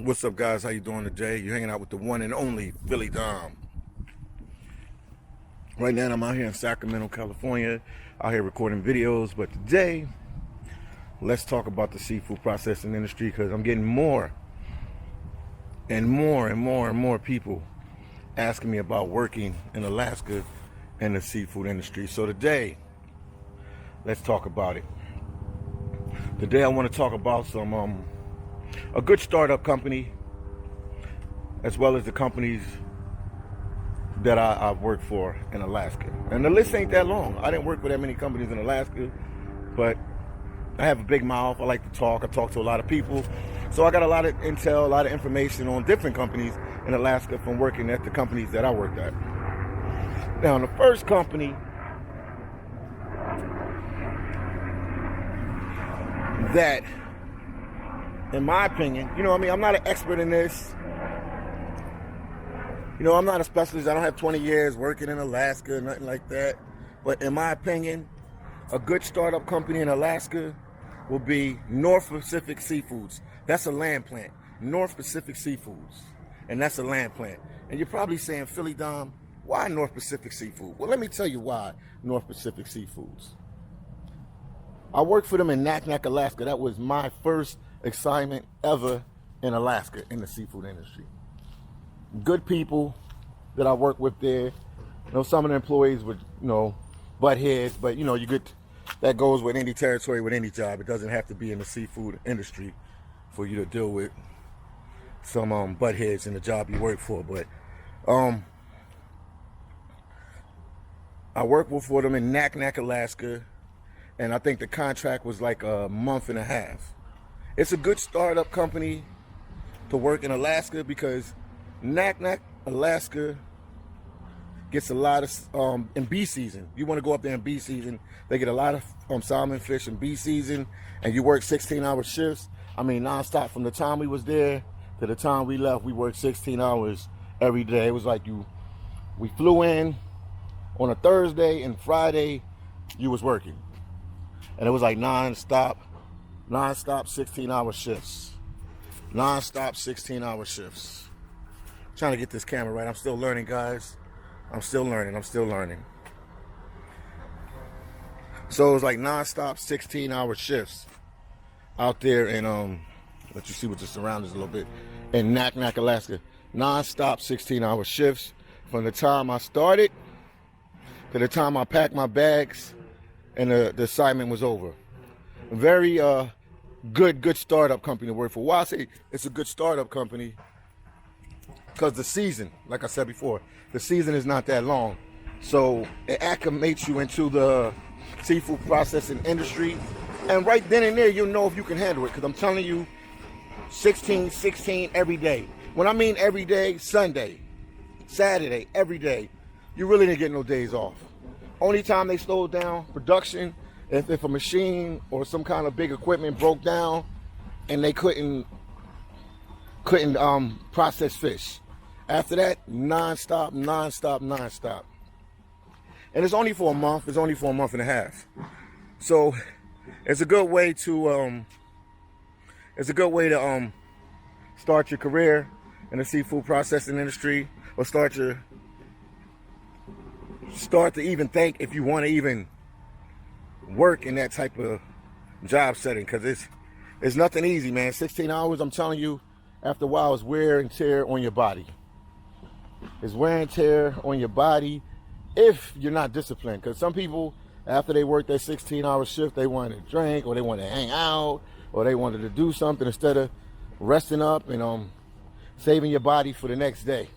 What's up, guys? How you doing today? You're hanging out with the one and only Philly Dom. Right now I'm out here in Sacramento, California, out here recording videos. But today, let's talk about the seafood processing industry, because I'm getting more and more people asking me about working in Alaska in the seafood industry. So today, let's talk about it. Today I want to talk about a good startup company, as well as the companies that I've worked for in Alaska. And the list ain't that long. I didn't work for that many companies in Alaska, but I have a big mouth. I like to talk. I talk to a lot of people. So I got a lot of intel, a lot of information on different companies in Alaska from working at the companies that I worked at. Now, the first company that, in my opinion, I'm not an expert in this. I'm not a specialist. I don't have 20 years working in Alaska, nothing like that. But in my opinion, a good startup company in Alaska will be North Pacific Seafoods. That's a land plant. North Pacific Seafoods. And that's a land plant. And you're probably saying, Philly Dom, why North Pacific Seafood? Well, let me tell you why North Pacific Seafoods. I worked for them in Naknek, Alaska. That was my first assignment ever in Alaska in the seafood industry. Good people that I worked with there. Some of the employees were, butt heads, but you get, that goes with any territory, with any job. It doesn't have to be in the seafood industry for you to deal with some butt heads in the job you work for. But I worked for them in Naknek, Alaska, and I think the contract was like a month and a half. It's a good startup company to work in Alaska, because Naknek, Alaska gets a lot of, in bee season. You want to go up there in bee season, they get a lot of salmon fish in bee season, and you work 16-hour shifts. I mean, nonstop. From the time we was there to the time we left, we worked 16 hours every day. It was like we flew in on a Thursday, and Friday you was working. And it was like non-stop 16-hour shifts. Non-stop 16-hour shifts. Trying to get this camera right. I'm still learning, guys. I'm still learning. So it was like non-stop 16-hour shifts out there in, let you see what the surroundings a little bit, in Naknek, Alaska. Non-stop 16-hour shifts from the time I started to the time I packed my bags and the assignment was over. A very good startup company to work for. Why I say it's a good startup company? Because the season, like I said before, the season is not that long. So it acclimates you into the seafood processing industry. And right then and there, you'll know if you can handle it. Because I'm telling you, 16 every day. When I mean every day, Sunday, Saturday, every day. You really didn't get no days off. Only time they slowed down production, if a machine or some kind of big equipment broke down and they couldn't process fish. After that, non-stop. And it's only for a month. It's only for a month and a half. So it's a good way to start your career in the seafood processing industry, or start to even think if you want to even work in that type of job setting, because it's nothing easy, man. 16 hours, I'm telling you, after a while, it's wear and tear on your body. It's wear and tear on your body if you're not disciplined. Because some people, after they work their 16-hour shift, they want to drink, or they want to hang out, or they wanted to do something instead of resting up and saving your body for the next day.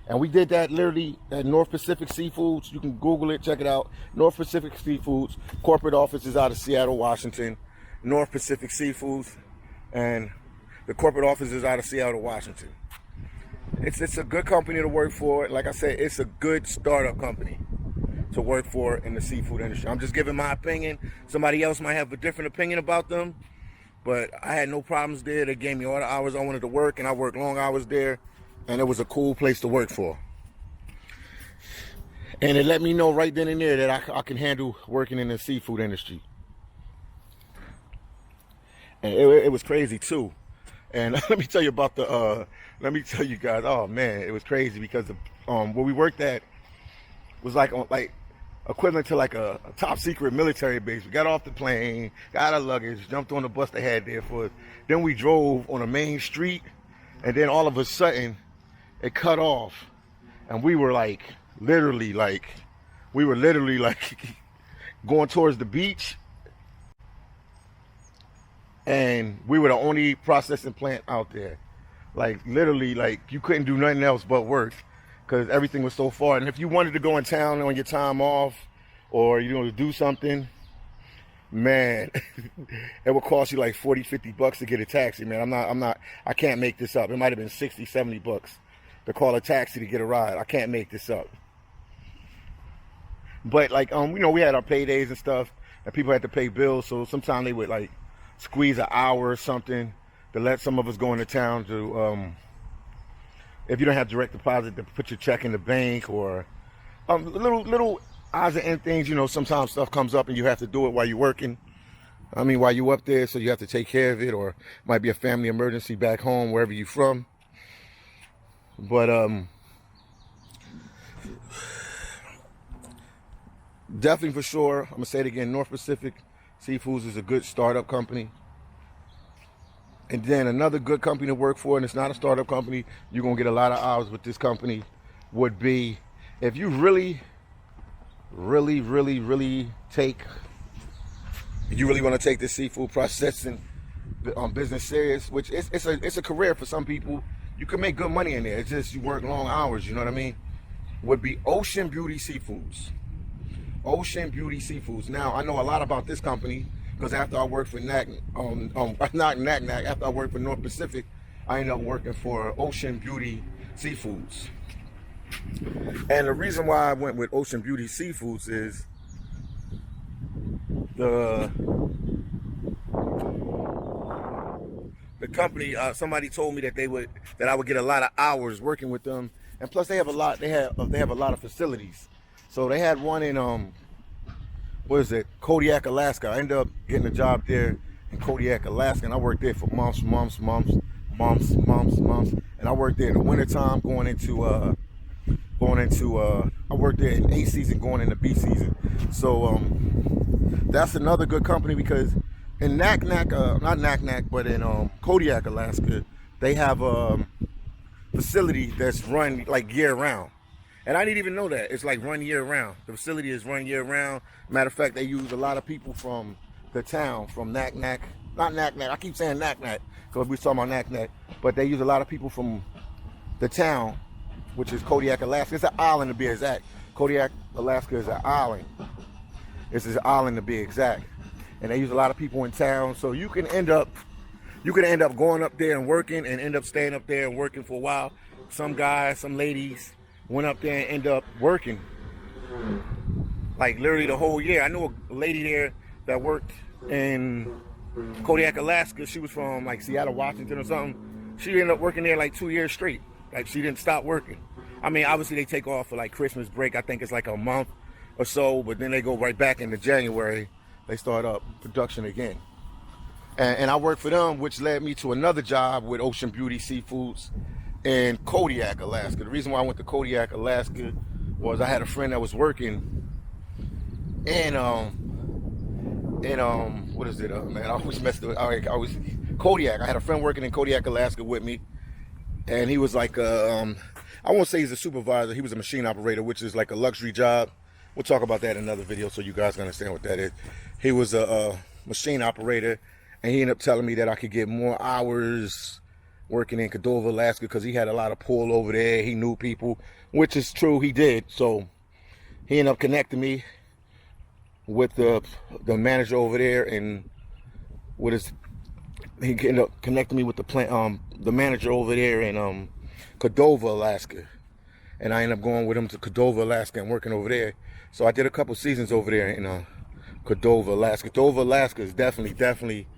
And we did that literally at North Pacific Seafoods. You can Google it, check it out. North Pacific Seafoods. Corporate office is out of Seattle, Washington. North Pacific Seafoods. And the corporate office is out of Seattle, Washington. It's a good company to work for. Like I said, it's a good startup company to work for in the seafood industry. I'm just giving my opinion. Somebody else might have a different opinion about them. But I had no problems there. They gave me all the hours I wanted to work, and I worked long hours there. And it was a cool place to work for. And it let me know right then and there that I can handle working in the seafood industry. And it was crazy too. And let me tell you about the let me tell you guys, oh man, it was crazy because the where we worked at was like on like equivalent to like a top secret military base. We got off the plane, got our luggage, jumped on the bus they had there for us. Then we drove on a main street, and then all of a sudden it cut off, and we were literally like going towards the beach, and we were the only processing plant out there. Like literally, like you couldn't do nothing else but work because everything was so far. And if you wanted to go in town on your time off, or you know, to do something, man, it would cost you like 40, 50 bucks to get a taxi, man. I can't make this up. It might have been 60, 70 bucks to call a taxi to get a ride. I can't make this up. But like, you know, we had our paydays and stuff, and people had to pay bills. So sometimes they would like squeeze an hour or something to let some of us go into town to, if you don't have direct deposit, to put your check in the bank, or little odds and ends things. You know, sometimes stuff comes up and you have to do it while you're working. I mean, while you're up there, so you have to take care of it, or it might be a family emergency back home, wherever you're from. But definitely for sure, I'm gonna say it again, North Pacific Seafoods is a good startup company. And then another good company to work for, and it's not a startup company, you're gonna get a lot of hours with this company, would be if you really take, you really want to take this seafood processing business serious, which it's a career for some people. You can make good money in there. It's just you work long hours, you know what I mean? Would be Ocean Beauty Seafoods. Ocean Beauty Seafoods. Now, I know a lot about this company because after I worked for after I worked for North Pacific, I ended up working for Ocean Beauty Seafoods. And the reason why I went with Ocean Beauty Seafoods is the company, somebody told me that I would get a lot of hours working with them, and plus they have a lot of facilities. So they had one in Kodiak, Alaska. I ended up getting a job there in Kodiak, Alaska, and I worked there for months. And I worked there in the wintertime I worked there in A season going into B season. So that's another good company, because in not Naknek, but in Kodiak, Alaska, they have a facility that's run like year round. And I didn't even know that. It's like run year round. The facility is run year round. Matter of fact, they use a lot of people from the town, from Naknek. Not Naknek, I keep saying Naknek because we're talking about Naknek. But they use a lot of people from the town, which is Kodiak, Alaska. It's an island to be exact. Kodiak, Alaska is an island. It's an island to be exact. And they use a lot of people in town. So you can end up going up there and working, and end up staying up there and working for a while. Some guys, some ladies went up there and end up working like literally the whole year. I knew a lady there that worked in Kodiak, Alaska. She was from like Seattle, Washington or something. She ended up working there like 2 years straight. Like she didn't stop working. I mean, obviously they take off for like Christmas break. I think it's like a month or so, but then they go right back into January. They start up production again. And I worked for them, which led me to another job with Ocean Beauty Seafoods in Kodiak, Alaska. The reason why I went to Kodiak, Alaska was I had a friend that was working in what is it, man, I always messed with, Kodiak. I had a friend working in Kodiak, Alaska with me, and he was like I won't say he's a supervisor, he was a machine operator, which is like a luxury job. We'll talk about that in another video so you guys can understand what that is. He was a machine operator, and he ended up telling me that I could get more hours working in Cordova, Alaska, because he had a lot of pull over there. He knew people, which is true, he did. So he ended up connecting me with the manager over there, and he ended up connecting me with the manager over there in Cordova, Alaska. And I ended up going with him to Cordova, Alaska, and working over there. So I did a couple seasons over there in Cordova, Alaska. Cordova, Alaska is definitely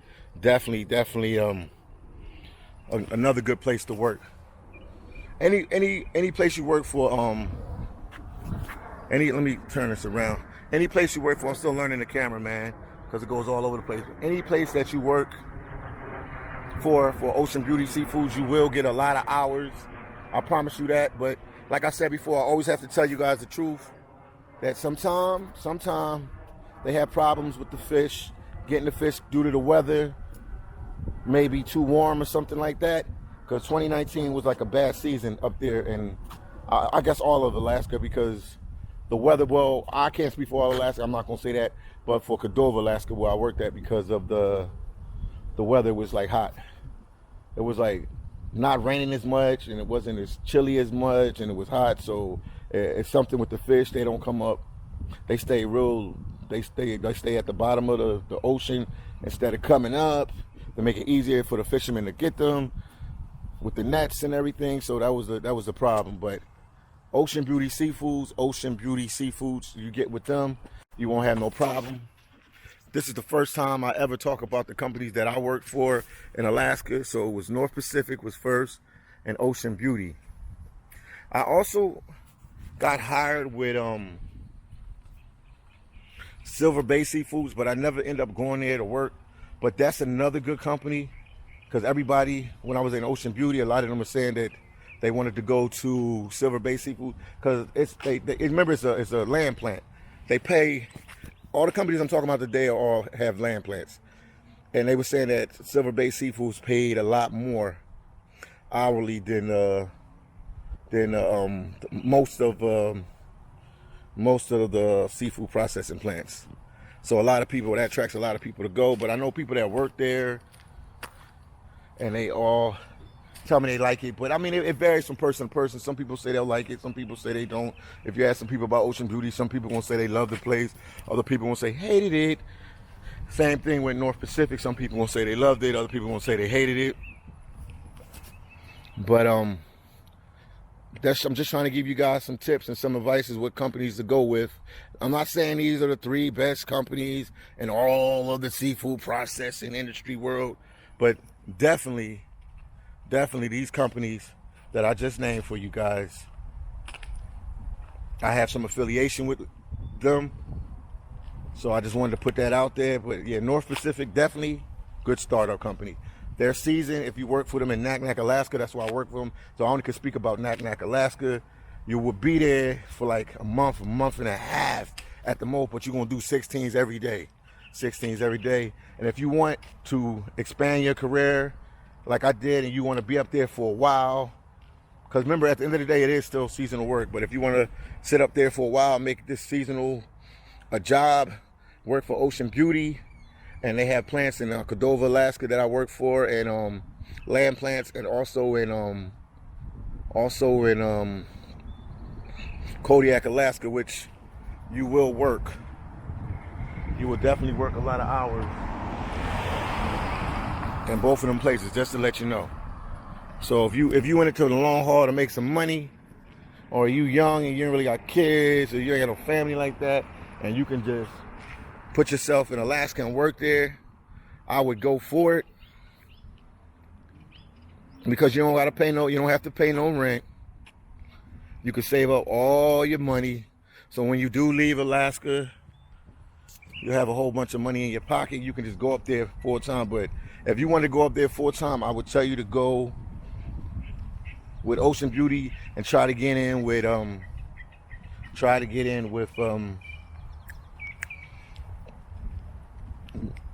another good place to work. Any place you work for, let me turn this around. Any place you work for, I'm still learning the camera, man, because it goes all over the place. Any place that you work, for Ocean Beauty Seafoods. You will get a lot of hours. I promise you that. But like I said before, I always have to tell you guys the truth. That sometime they have problems with the fish, getting the fish due to the weather, maybe too warm or something like that. Because 2019 was like a bad season up there, and I guess all of Alaska, because the weather, well, I can't speak for all Alaska, I'm not going to say that, but for Cordova, Alaska, where I worked at, because of the weather was like hot. It was like not raining as much, and it wasn't as chilly as much, and it was hot, so it's something with the fish. They don't come up. They stay at the bottom of the ocean instead of coming up. To make it easier for the fishermen to get them with the nets and everything. So that was the problem. But Ocean Beauty Seafoods, you get with them, you won't have no problem. This is the first time I ever talk about the companies that I worked for in Alaska. So it was North Pacific was first, and Ocean Beauty. I also got hired with Silver Bay Seafoods, but I never end up going there to work. But that's another good company, because everybody, when I was in Ocean Beauty, a lot of them were saying that they wanted to go to Silver Bay Seafood, because remember, it's a land plant. They pay, all the companies I'm talking about today all have land plants, and they were saying that Silver Bay Seafoods paid a lot more hourly than most of the seafood processing plants. So that attracts a lot of people to go. But I know people that work there, and they all tell me they like it. But I mean, it varies from person to person. Some people say they'll like it. Some people say they don't. If you ask some people about Ocean Beauty, some people won't say they love the place. Other people won't say hated it. Same thing with North Pacific. Some people won't say they loved it. Other people won't say they hated it. But I'm just trying to give you guys some tips and some advices what companies to go with. I'm not saying these are the 3 best companies in all of the seafood processing industry world, but definitely these companies that I just named for you guys, I have some affiliation with them, so I just wanted to put that out there. But yeah, North Pacific, definitely good startup company. Their season, if you work for them in Naknek, Alaska, that's why I work for them, so I only can speak about Naknek, Alaska. You will be there for like a month and a half at the most, but you're going to do 16s every day. And if you want to expand your career like I did, and you want to be up there for a while, because remember, at the end of the day, it is still seasonal work. But if you want to sit up there for a while, make this seasonal a job, work for Ocean Beauty. And they have plants in Cordova, Alaska that I work for, and land plants, and also in Kodiak, Alaska, which you will work. You will definitely work a lot of hours in both of them places, just to let you know. So if you went into the long haul to make some money, or you young and you ain't really got kids, or you ain't got no family like that, and you can just put yourself in Alaska and work there, I would go for it, because you don't have to pay no rent. You can save up all your money, so when you do leave Alaska, you have a whole bunch of money in your pocket. You can just go up there full time. But if you want to go up there full time, I would tell you to go with Ocean Beauty and try to get in with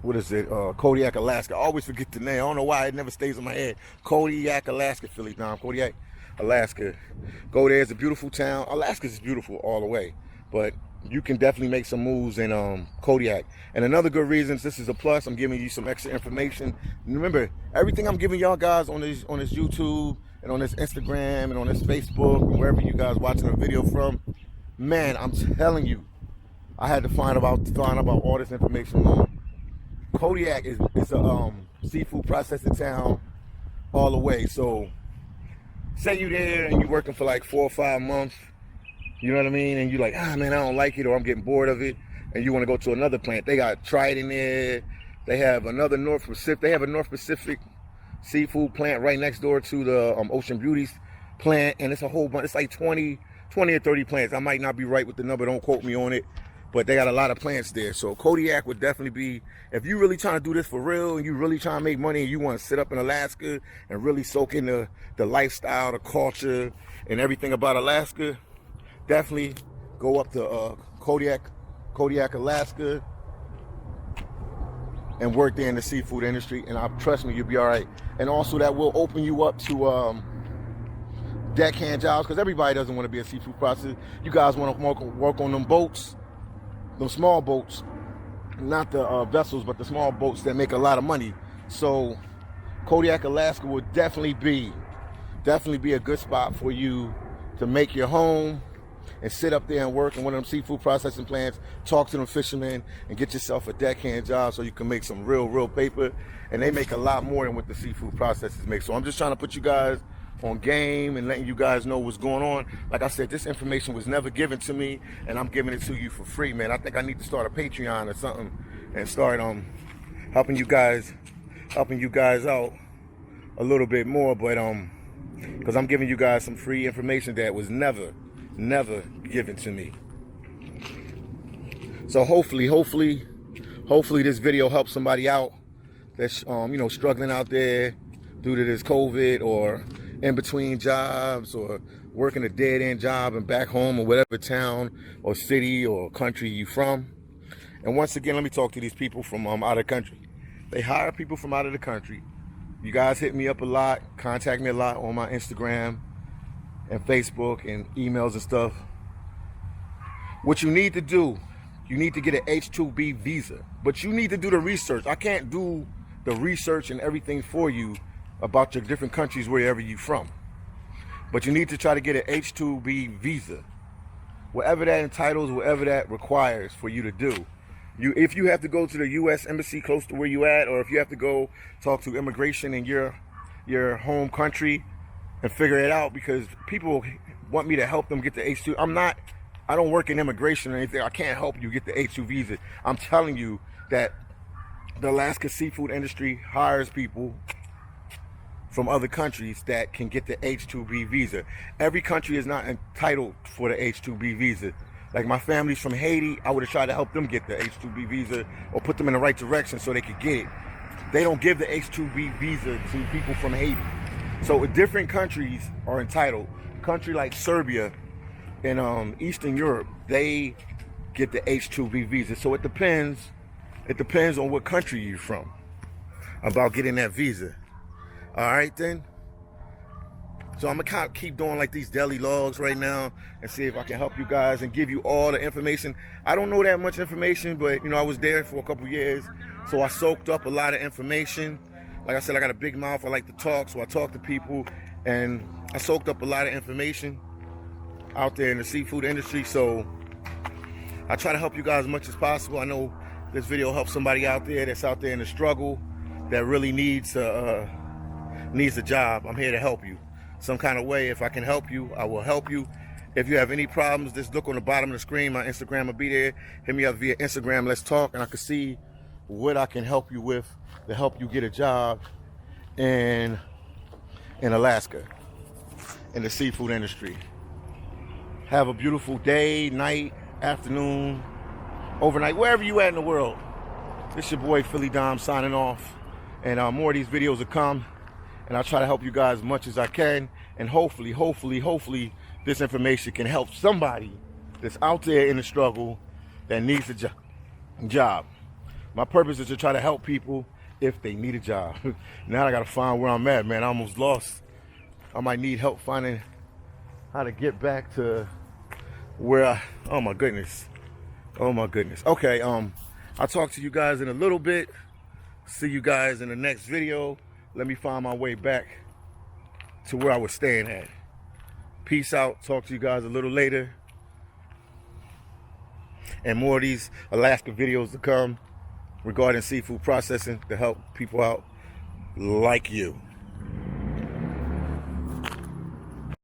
what is it? Kodiak, Alaska. I always forget the name. I don't know why it never stays in my head. Kodiak, Alaska, Philly. No, Kodiak, Alaska. Go there. It's a beautiful town. Alaska is beautiful all the way, but you can definitely make some moves in Kodiak. And another good reason, this is a plus, I'm giving you some extra information. And remember, everything I'm giving y'all guys on this YouTube and on this Instagram and on this Facebook and wherever you guys watching a video from, man, I'm telling you, I had to find about all this information on. Kodiak is a seafood processing town all the way. So say you there and you're working for like 4 or 5 months, you know what I mean? And you're like, man, I don't like it, or I'm getting bored of it. And you want to go to another plant. They got Trident there. They have another North Pacific. They have a North Pacific seafood plant right next door to the Ocean Beauty's plant. And it's a whole bunch. It's like 20 or 30 plants. I might not be right with the number. Don't quote me on it. but they got a lot of plants there. So Kodiak would definitely be, if you really trying to do this for real and you really trying to make money and you want to sit up in Alaska and really soak in the lifestyle, the culture, and everything about Alaska, definitely go up to Kodiak, Alaska, and work there in the seafood industry. And trust me, you'll be all right. And also that will open you up to deckhand jobs, because everybody doesn't want to be a seafood processor. You guys want to work on them boats, them small boats, not the vessels, but the small boats that make a lot of money. So Kodiak, Alaska would definitely be a good spot for you to make your home and sit up there and work in one of them seafood processing plants, talk to them fishermen, and get yourself a deckhand job so you can make some real paper. And they make a lot more than what the seafood processors make. So I'm just trying to put you guys on game and letting you guys know what's going on. Like I said, this information was never given to me, and I'm giving it to you for free, man. I think I need to start a Patreon or something and start helping you guys out a little bit more, but because I'm giving you guys some free information that was never given to me. So hopefully this video helps somebody out that's struggling out there due to this COVID, or in between jobs, or working a dead-end job and back home or whatever town or city or country you from. And once again, let me talk to these people from out of the country. They hire people from out of the country. You guys hit me up a lot, contact me a lot on my Instagram and Facebook and emails and stuff. What you need to do, you need to get an H-2B visa, but you need to do the research. I can't do the research and everything for you about your different countries wherever you're from. But you need to try to get an H-2B visa. Whatever that entitles, whatever that requires for you to do. If you have to go to the U.S. Embassy close to where you at, or if you have to go talk to immigration in your home country and figure it out, because people want me to help them get the H-2. I don't work in immigration or anything. I can't help you get the H-2 visa. I'm telling you that the Alaska seafood industry hires people from other countries that can get the H-2B visa. Every country is not entitled for the H-2B visa. Like my family's from Haiti, I would have tried to help them get the H-2B visa or put them in the right direction so they could get it. They don't give the H-2B visa to people from Haiti. So different countries are entitled. A country like Serbia in Eastern Europe, they get the H-2B visa. So it depends on what country you're from about getting that visa. All right then. So I'm gonna keep doing like these daily logs right now and see if I can help you guys and give you all the information. I don't know that much information, but I was there for a couple years, so I soaked up a lot of information. Like I said, I got a big mouth. I like to talk, so I talk to people, and I soaked up a lot of information out there in the seafood industry. So I try to help you guys as much as possible. I know this video helps somebody out there that's out there in the struggle that really needs a job. I'm here to help you some kind of way. If I can help you, I will help you. If you have any problems, just look on the bottom of the screen. My Instagram will be there. Hit me up via Instagram. Let's talk, and I can see what I can help you with to help you get a job in Alaska in the seafood industry. Have a beautiful day, night, afternoon, overnight, wherever you at in the world. This your boy Philly Dom signing off, and more of these videos will come, and I'll try to help you guys as much as I can, and hopefully this information can help somebody that's out there in the struggle that needs a job. My purpose is to try to help people if they need a job. Now I gotta find where I'm at, man. I almost lost. I might need help finding how to get back to where oh my goodness. Okay, I'll talk to you guys in a little bit. See you guys in the next video. Let me find my way back to where I was staying at. Peace out. Talk to you guys a little later. And more of these Alaska videos to come regarding seafood processing to help people out like you.